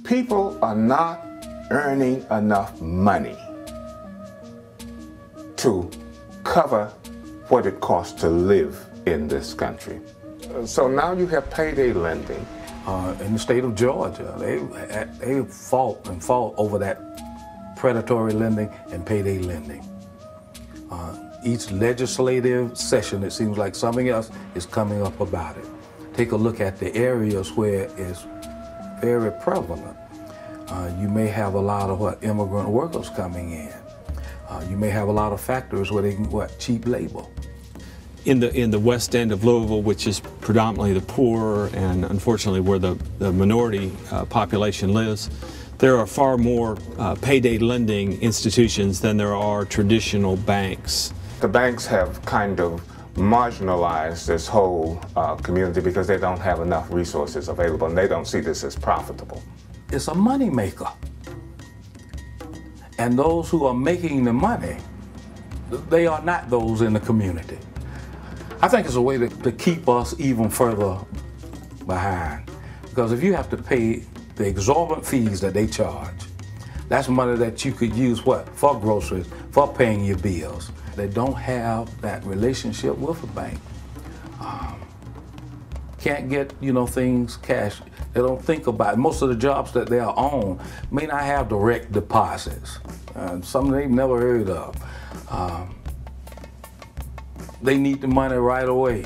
people are not earning enough money to cover what it costs to live in this country. So now you have payday lending. In the state of Georgia, they fought over that predatory lending and payday lending. Each legislative session, it seems like something else is coming up about it. Take a look at the areas where it's very prevalent. You may have a lot of immigrant workers coming in. You may have a lot of factories where they can cheap labor. In the west end of Louisville, which is predominantly the poor and unfortunately where the minority population lives, there are far more payday lending institutions than there are traditional banks. The banks have kind of marginalized this whole community because they don't have enough resources available and they don't see this as profitable. It's a money maker. And those who are making the money, they are not those in the community. I think it's a way to keep us even further behind. Because if you have to pay the exorbitant fees that they charge, that's money that you could use for groceries, for paying your bills. They don't have that relationship with a bank. Can't get, things cash. They don't think about it. Most of the jobs that they are on may not have direct deposits. Some they've never heard of. They need the money right away.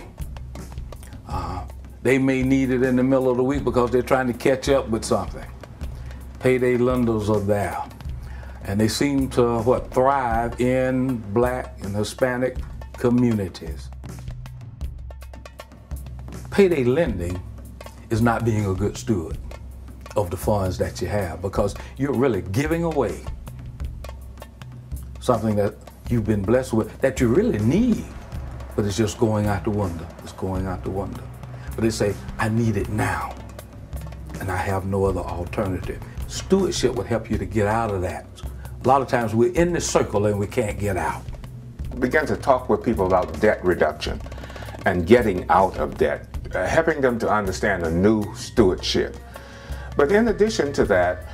They may need it in the middle of the week because they're trying to catch up with something. Payday lenders are there. And they seem to thrive in Black and Hispanic communities. Payday lending is not being a good steward of the funds that you have because you're really giving away something that you've been blessed with that you really need, but it's just going out the window. It's going out the window. But they say, I need it now, and I have no other alternative. Stewardship would help you to get out of that. A lot of times we're in this circle and we can't get out. Begin to talk with people about debt reduction and getting out of debt, helping them to understand a new stewardship. But in addition to that,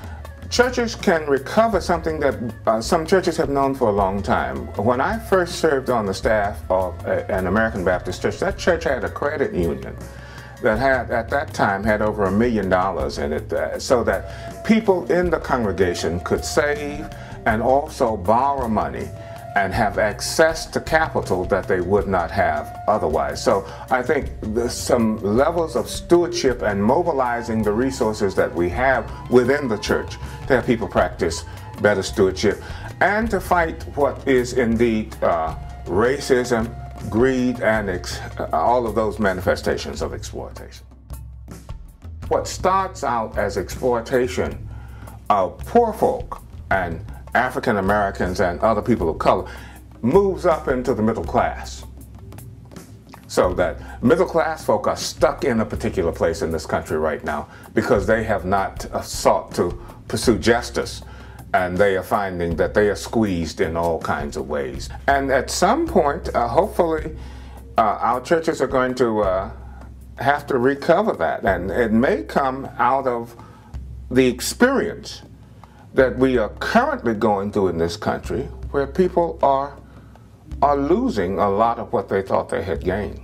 churches can recover something that some churches have known for a long time. When I first served on the staff of an American Baptist church, that church had a credit union that at that time had over $1 million in it, so that people in the congregation could save and also borrow money and have access to capital that they would not have otherwise. So I think there's some levels of stewardship and mobilizing the resources that we have within the church to have people practice better stewardship and to fight what is indeed racism, greed, and all of those manifestations of exploitation. What starts out as exploitation of poor folk and African Americans and other people of color moves up into the middle class. So that middle class folk are stuck in a particular place in this country right now because they have not sought to pursue justice, and they are finding that they are squeezed in all kinds of ways. And at some point, hopefully, our churches are going to have to recover that, and it may come out of the experience that we are currently going through in this country, where people are losing a lot of what they thought they had gained.